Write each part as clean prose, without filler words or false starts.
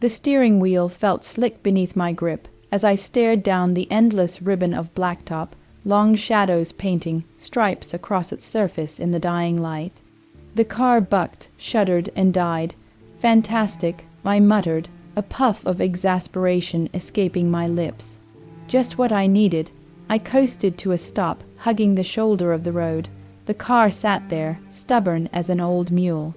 The steering wheel felt slick beneath my grip as I stared down the endless ribbon of blacktop, long shadows painting stripes across its surface in the dying light. The car bucked, shuddered, and died. Fantastic, I muttered, a puff of exasperation escaping my lips. Just what I needed. I coasted to a stop, hugging the shoulder of the road. The car sat there, stubborn as an old mule.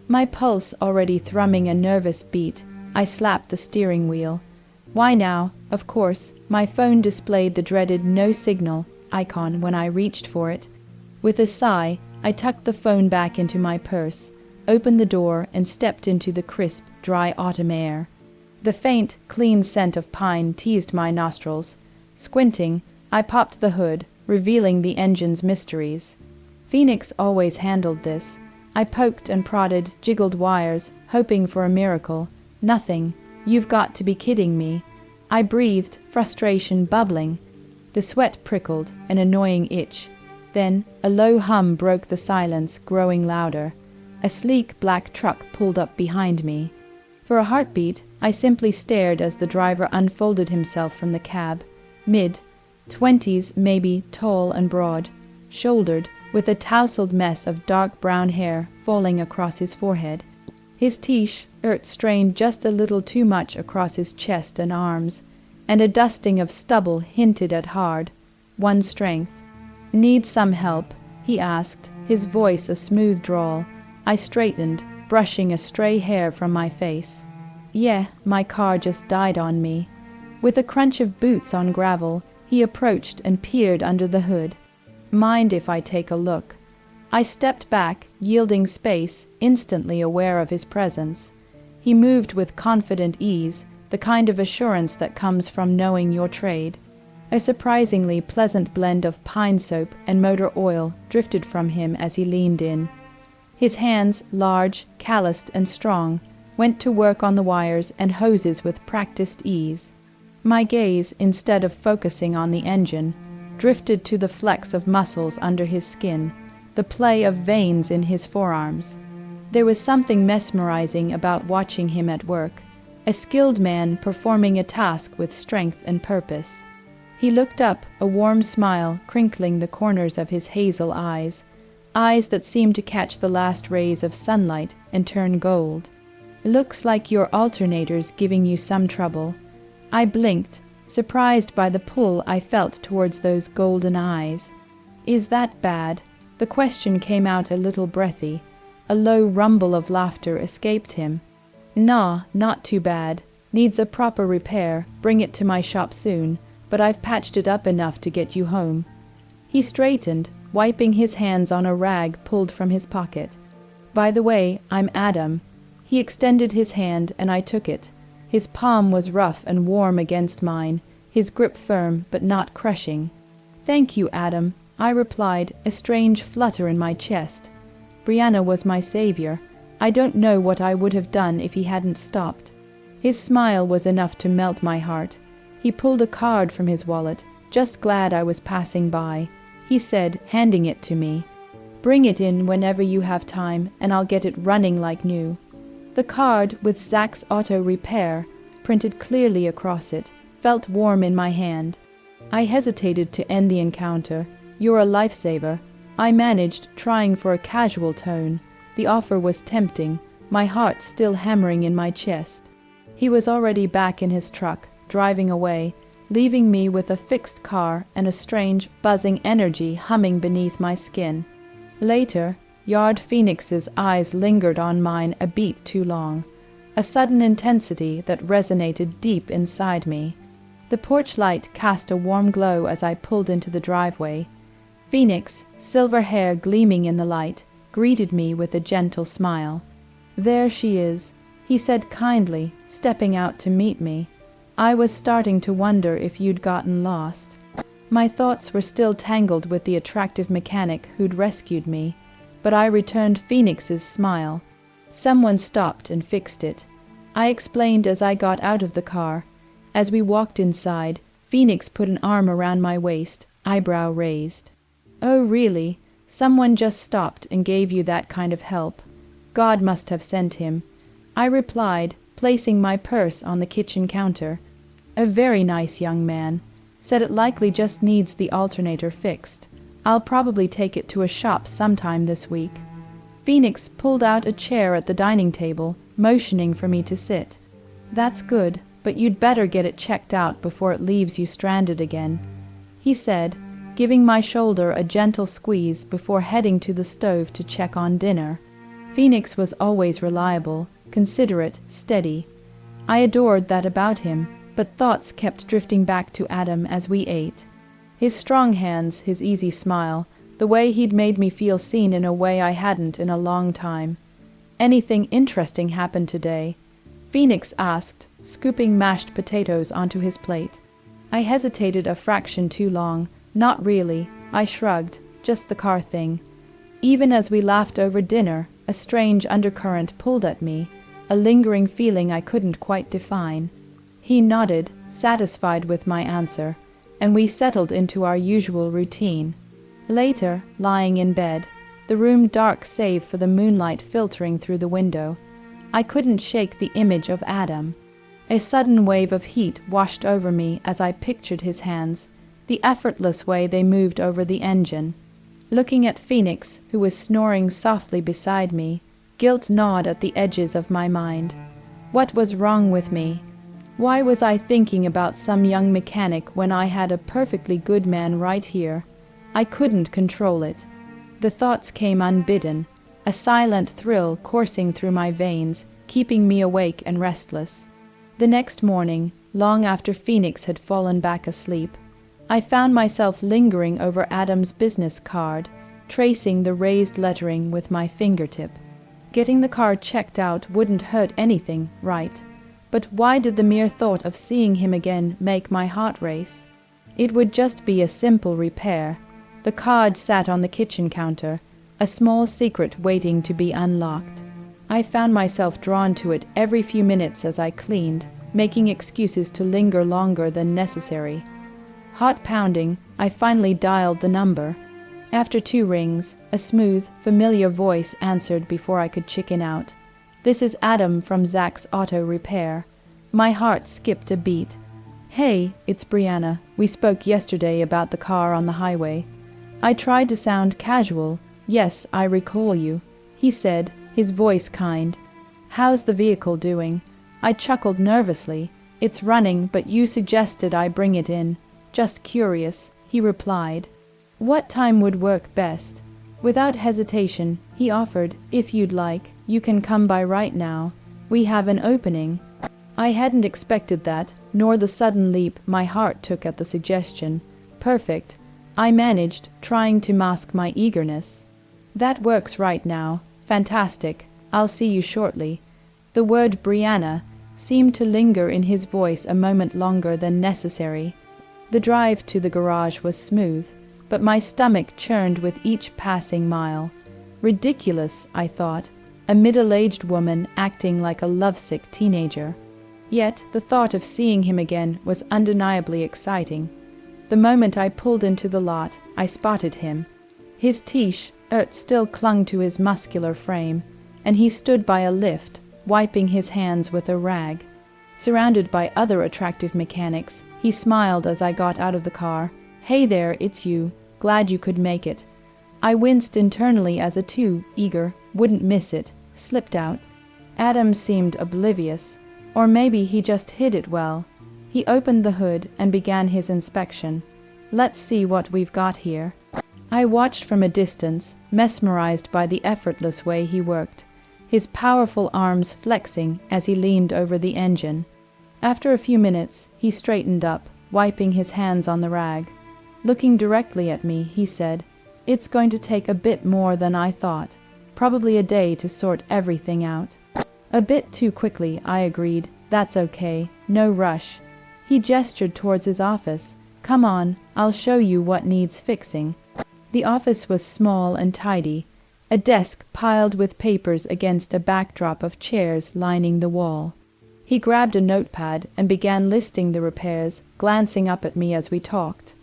My pulse already thrumming a nervous beat, I slapped the steering wheel. Why now, of course, my phone displayed the dreaded no signal icon when I reached for it. With a sigh, I tucked the phone back into my purse, opened the door, and stepped into the crisp, dry autumn air. The faint, clean scent of pine teased my nostrils. Squinting, I popped the hood, revealing the engine's mysteries. Phoenix always handled this. I poked and prodded, jiggled wires, hoping for a miracle. Nothing. You've got to be kidding me. I breathed, frustration bubbling. The sweat prickled, an annoying itch. Then a low hum broke the silence, growing louder. A sleek black truck pulled up behind me. For a heartbeat, I simply stared as the driver unfolded himself from the cab. Mid-20s, maybe, tall and broad, shouldered, with a mess of dark brown hair falling across his forehead. His t-shirt strained just a little too much across his chest and arms, and a dusting of stubble hinted at hard-won strength. "Need some help?" he asked, his voice a smooth drawl. I straightened, brushing a stray hair from my face. "Yeah, my car just died on me." With a crunch of boots on gravel, he approached and peered under the hood. "Mind if I take a look?" I stepped back, yielding space, instantly aware of his presence. He moved with confident ease, the kind of assurance that comes from knowing your trade. A surprisingly pleasant blend of pine soap and motor oil drifted from him as he leaned in. His hands, large, calloused, and strong, went to work on the wires and hoses with practiced ease. My gaze, instead of focusing on the engine, drifted to the flex of muscles under his skin, the play of veins in his forearms. There was something mesmerizing about watching him at work, a skilled man performing a task with strength and purpose. He looked up, a warm smile crinkling the corners of his hazel eyes that seemed to catch the last rays of sunlight and turn gold. "Looks like your alternator's giving you some trouble." I blinked, surprised by the pull I felt towards those golden eyes. "Is that bad?" The question came out a little breathy. A low rumble of laughter escaped him. "Nah, not too bad. Needs a proper repair. Bring it to my shop soon, but I've patched it up enough to get you home." He straightened, wiping his hands on a rag pulled from his pocket. "By the way, I'm Adam." He extended his hand, and I took it. His palm was rough and warm against mine, his grip firm but not crushing. "Thank you, Adam," I replied, a strange flutter in my chest. Brianna was my savior. I don't know what I would have done if he hadn't stopped. His smile was enough to melt my heart. He pulled a card from his wallet, just glad I was passing by. He said, handing it to me, "Bring it in whenever you have time, and I'll get it running like new." The card, with Zach's Auto Repair, printed clearly across it, felt warm in my hand. I hesitated to end the encounter. "You're a lifesaver." I managed, trying for a casual tone. The offer was tempting, my heart still hammering in my chest. He was already back in his truck, driving away, leaving me with a fixed car and a strange, buzzing energy humming beneath my skin. Later, Yard Phoenix's eyes lingered on mine a beat too long, a sudden intensity that resonated deep inside me. The porch light cast a warm glow as I pulled into the driveway. Phoenix, silver hair gleaming in the light, greeted me with a gentle smile. "There she is," he said kindly, stepping out to meet me. "I was starting to wonder if you'd gotten lost." My thoughts were still tangled with the attractive mechanic who'd rescued me, but I returned Phoenix's smile. Someone stopped and fixed it. I explained as I got out of the car. As we walked inside, Phoenix put an arm around my waist, eyebrow raised. "Oh, really? Someone just stopped and gave you that kind of help. God must have sent him." I replied, placing my purse on the kitchen counter. A very nice young man. Said it likely just needs the alternator fixed. I'll probably take it to a shop sometime this week. Phoenix pulled out a chair at the dining table, motioning for me to sit. That's good, but you'd better get it checked out before it leaves you stranded again, he said, giving my shoulder a gentle squeeze before heading to the stove to check on dinner. Phoenix was always reliable, considerate, steady. I adored that about him, but thoughts kept drifting back to Adam as we ate. His strong hands, his easy smile, the way he'd made me feel seen in a way I hadn't in a long time. Anything interesting happened today? Phoenix asked, scooping mashed potatoes onto his plate. I hesitated a fraction too long. Not really, I shrugged, just the car thing. Even as we laughed over dinner, a strange undercurrent pulled at me, a lingering feeling I couldn't quite define. He nodded, satisfied with my answer, and we settled into our usual routine. Later, lying in bed, the room dark save for the moonlight filtering through the window, I couldn't shake the image of Adam. A sudden wave of heat washed over me as I pictured his hands, the effortless way they moved over the engine. Looking at Phoenix, who was snoring softly beside me, guilt gnawed at the edges of my mind. What was wrong with me? Why was I thinking about some young mechanic when I had a perfectly good man right here? I couldn't control it. The thoughts came unbidden, a silent thrill coursing through my veins, keeping me awake and restless. The next morning, long after Phoenix had fallen back asleep, I found myself lingering over Adam's business card, tracing the raised lettering with my fingertip. Getting the car checked out wouldn't hurt anything, right? But why did the mere thought of seeing him again make my heart race? It would just be a simple repair. The card sat on the kitchen counter, a small secret waiting to be unlocked. I found myself drawn to it every few minutes as I cleaned, making excuses to linger longer than necessary. Heart pounding, I finally dialed the number. After 2 rings, a smooth, familiar voice answered before I could chicken out. "This is Adam from Zach's Auto Repair." My heart skipped a beat. "Hey, it's Brianna. We spoke yesterday about the car on the highway." I tried to sound casual. "Yes, I recall you," he said, his voice kind. "How's the vehicle doing?" I chuckled nervously. "It's running, but you suggested I bring it in. Just curious," he replied. "What time would work best?" Without hesitation, he offered, "If you'd like, you can come by right now. We have an opening." I hadn't expected that, nor the sudden leap my heart took at the suggestion. "Perfect," I managed, trying to mask my eagerness. "That works right now. Fantastic. I'll see you shortly." The word Brianna seemed to linger in his voice a moment longer than necessary. The drive to the garage was smooth, but my stomach churned with each passing mile. Ridiculous, I thought, a middle-aged woman acting like a lovesick teenager. Yet the thought of seeing him again was undeniably exciting. The moment I pulled into the lot, I spotted him. His t-shirt still clung to his muscular frame, and he stood by a lift, wiping his hands with a rag. Surrounded by other attractive mechanics, he smiled as I got out of the car. "Hey there, it's you. Glad you could make it." I winced internally as a too eager, wouldn't miss it, slipped out. Adam seemed oblivious, or maybe he just hid it well. He opened the hood and began his inspection. "Let's see what we've got here." I watched from a distance, mesmerized by the effortless way he worked, his powerful arms flexing as he leaned over the engine. After a few minutes, he straightened up, wiping his hands on the rag. Looking directly at me, he said, "It's going to take a bit more than I thought. Probably a day to sort everything out." A bit too quickly, I agreed. "That's okay. No rush." He gestured towards his office. "Come on, I'll show you what needs fixing." The office was small and tidy, a desk piled with papers against a backdrop of chairs lining the wall. He grabbed a notepad and began listing the repairs, glancing up at me as we talked.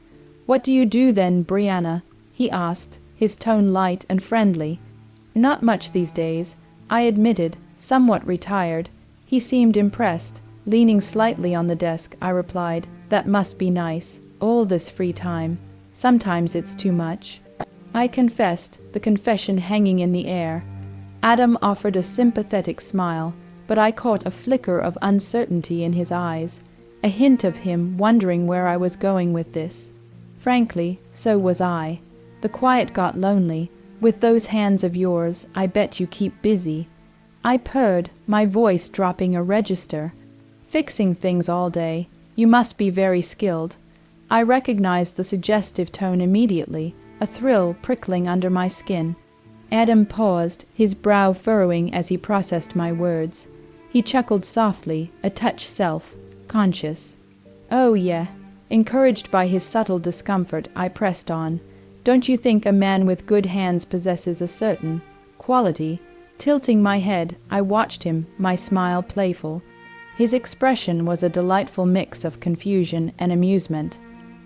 "What do you do then, Brianna?" he asked, his tone light and friendly. "Not much these days," I admitted, somewhat retired. He seemed impressed. Leaning slightly on the desk, I replied, "That must be nice. All this free time. Sometimes it's too much." I confessed, the confession hanging in the air. Adam offered a sympathetic smile, but I caught a flicker of uncertainty in his eyes, a hint of him wondering where I was going with this. Frankly, so was I. The quiet got lonely. "With those hands of yours, I bet you keep busy." I purred, my voice dropping a register. "Fixing things all day. You must be very skilled." I recognized the suggestive tone immediately, a thrill prickling under my skin. Adam paused, his brow furrowing as he processed my words. He chuckled softly, a touch self-conscious. "Oh, yeah." Encouraged by his subtle discomfort, I pressed on. "Don't you think a man with good hands possesses a certain quality?" Tilting my head, I watched him, my smile playful. His expression was a delightful mix of confusion and amusement.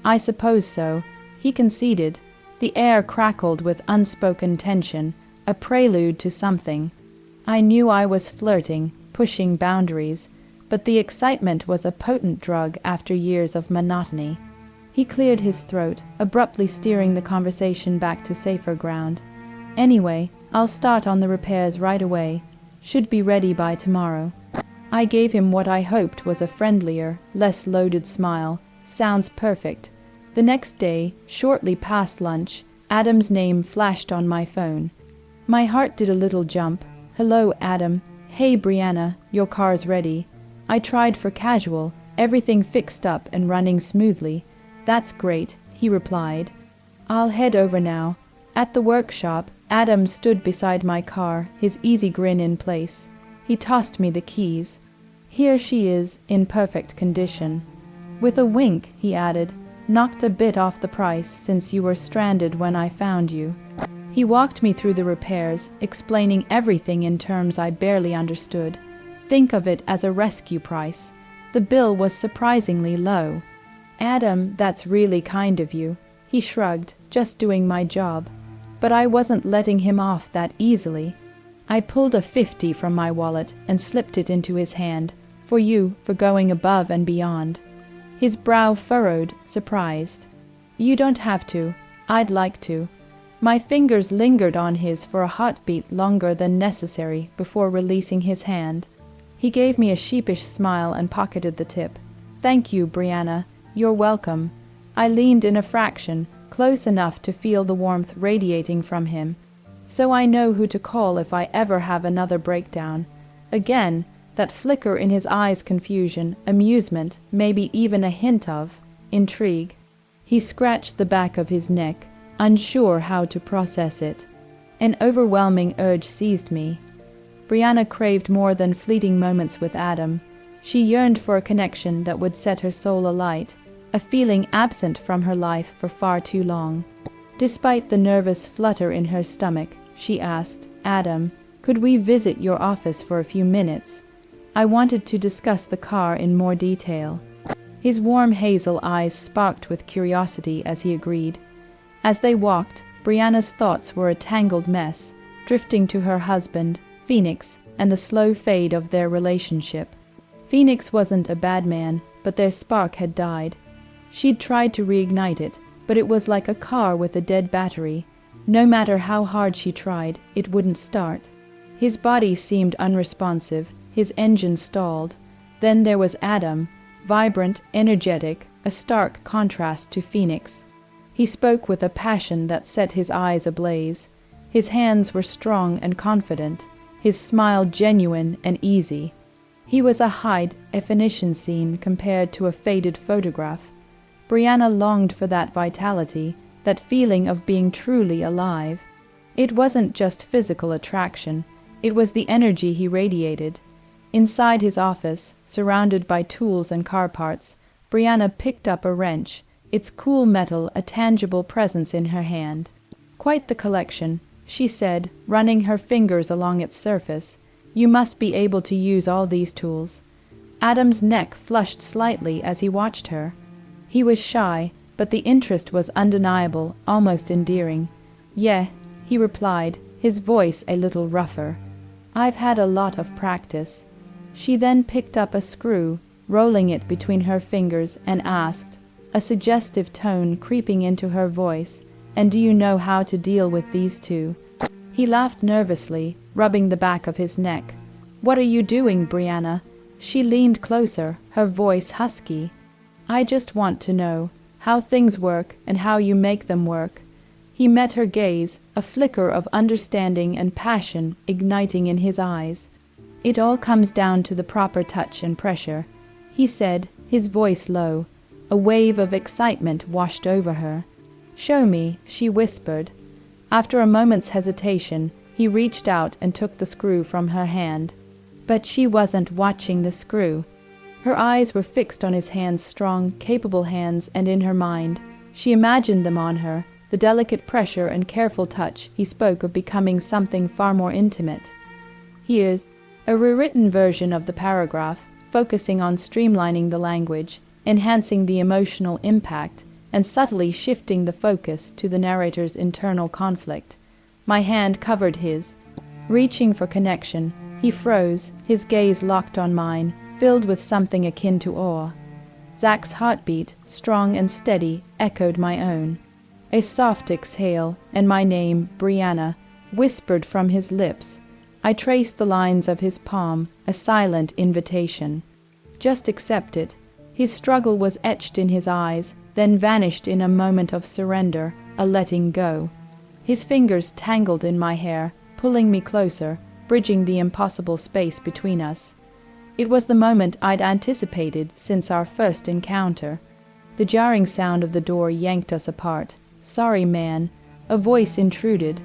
"I suppose so," he conceded. The air crackled with unspoken tension, a prelude to something. I knew I was flirting, pushing boundaries, but the excitement was a potent drug after years of monotony. He cleared his throat, abruptly steering the conversation back to safer ground. "Anyway, I'll start on the repairs right away. Should be ready by tomorrow." I gave him what I hoped was a friendlier, less loaded smile. "Sounds perfect." The next day, shortly past lunch, Adam's name flashed on my phone. My heart did a little jump. "Hello, Adam. Hey, Brianna, your car's ready." I tried for casual, everything fixed up and running smoothly. "That's great," he replied. "I'll head over now." At the workshop, Adam stood beside my car, his easy grin in place. He tossed me the keys. "Here she is, in perfect condition." With a wink, he added, "Knocked a bit off the price since you were stranded when I found you." He walked me through the repairs, explaining everything in terms I barely understood. Think of it as a rescue price. The bill was surprisingly low. "Adam, that's really kind of you." He shrugged, "Just doing my job." But I wasn't letting him off that easily. I pulled a 50 from my wallet and slipped it into his hand. "For you, for going above and beyond." His brow furrowed, surprised. "You don't have to. I'd like to." My fingers lingered on his for a heartbeat longer than necessary before releasing his hand. He gave me a sheepish smile and pocketed the tip. "Thank you, Brianna. You're welcome." I leaned in a fraction, close enough to feel the warmth radiating from him. "So I know who to call if I ever have another breakdown." Again, that flicker in his eyes, confusion, amusement, maybe even a hint of intrigue. He scratched the back of his neck, unsure how to process it. An overwhelming urge seized me. Brianna craved more than fleeting moments with Adam. She yearned for a connection that would set her soul alight, a feeling absent from her life for far too long. Despite the nervous flutter in her stomach, she asked, "Adam, could we visit your office for a few minutes?" I wanted to discuss the car in more detail. His warm hazel eyes sparked with curiosity as he agreed. As they walked, Brianna's thoughts were a tangled mess, drifting to her husband, Phoenix, and the slow fade of their relationship. Phoenix wasn't a bad man, but their spark had died. She'd tried to reignite it, but it was like a car with a dead battery. No matter how hard she tried, it wouldn't start. His body seemed unresponsive, his engine stalled. Then there was Adam, vibrant, energetic, a stark contrast to Phoenix. He spoke with a passion that set his eyes ablaze. His hands were strong and confident, his smile genuine and easy. He was a high-definition scene compared to a faded photograph. Brianna longed for that vitality, that feeling of being truly alive. It wasn't just physical attraction, it was the energy he radiated. Inside his office, surrounded by tools and car parts, Brianna picked up a wrench, its cool metal a tangible presence in her hand. "Quite the collection," she said, running her fingers along its surface. "You must be able to use all these tools." Adam's neck flushed slightly as he watched her. He was shy, but the interest was undeniable, almost endearing. "Yeah," he replied, his voice a little rougher. "I've had a lot of practice." She then picked up a screw, rolling it between her fingers, and asked, a suggestive tone creeping into her voice, "And do you know how to deal with these two?" He laughed nervously, rubbing the back of his neck. "What are you doing, Brianna?" She leaned closer, her voice husky. "I just want to know how things work and how you make them work." He met her gaze, a flicker of understanding and passion igniting in his eyes. "It all comes down to the proper touch and pressure," he said, his voice low. A wave of excitement washed over her. "Show me," she whispered. After a moment's hesitation, he reached out and took the screw from her hand. But she wasn't watching the screw. Her eyes were fixed on his hands, strong, capable hands, and in her mind, she imagined them on her, the delicate pressure and careful touch. He spoke of becoming something far more intimate. Here's a rewritten version of the paragraph, focusing on streamlining the language, enhancing the emotional impact, and subtly shifting the focus to the narrator's internal conflict. My hand covered his. Reaching for connection, he froze, his gaze locked on mine, filled with something akin to awe. Zach's heartbeat, strong and steady, echoed my own. A soft exhale, and my name, Brianna, whispered from his lips. I traced the lines of his palm, a silent invitation. Just accept it. His struggle was etched in his eyes, then vanished in a moment of surrender, a letting go. His fingers tangled in my hair, pulling me closer, bridging the impossible space between us. It was the moment I'd anticipated since our first encounter. The jarring sound of the door yanked us apart. "Sorry, man." A voice intruded.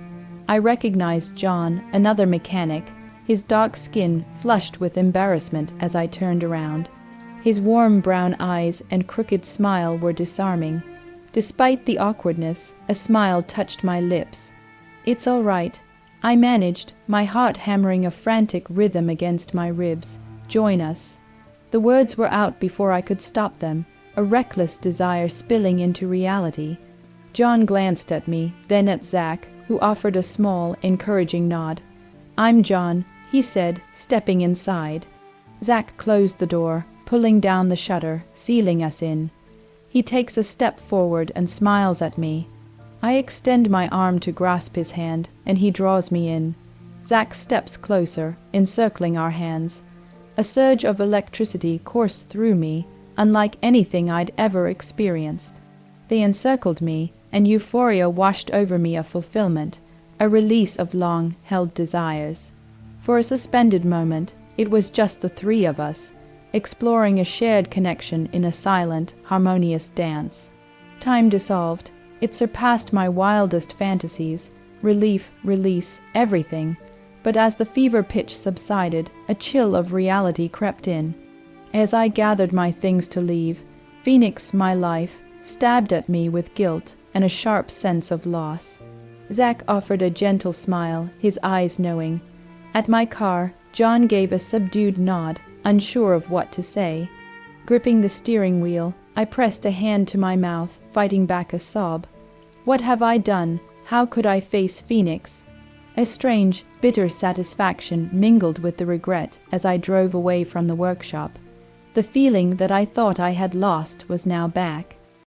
I recognized John, another mechanic, his dark skin flushed with embarrassment as I turned around. His warm brown eyes and crooked smile were disarming. Despite the awkwardness, a smile touched my lips. "It's all right," I managed, my heart hammering a frantic rhythm against my ribs. "Join us." The words were out before I could stop them, a reckless desire spilling into reality. John glanced at me, then at Zach, who offered a small, encouraging nod. "I'm John," he said, stepping inside. Zach closed the door, pulling down the shutter, sealing us in. He takes a step forward and smiles at me. I extend my arm to grasp his hand, and he draws me in. Zach steps closer, encircling our hands. A surge of electricity coursed through me, unlike anything I'd ever experienced. They encircled me, and euphoria washed over me, a fulfillment, a release of long-held desires. For a suspended moment, it was just the three of us, exploring a shared connection in a silent, harmonious dance. Time dissolved. It surpassed my wildest fantasies, relief, release, everything. But as the fever pitch subsided, a chill of reality crept in. As I gathered my things to leave, Phoenix, my life, stabbed at me with guilt and a sharp sense of loss. Zach offered a gentle smile, his eyes knowing. At my car, John gave a subdued nod, unsure of what to say. Gripping the steering wheel, I pressed a hand to my mouth, fighting back a sob. What have I done? How could I face Phoenix? A strange, bitter satisfaction mingled with the regret as I drove away from the workshop. The feeling that I thought I had lost was now back.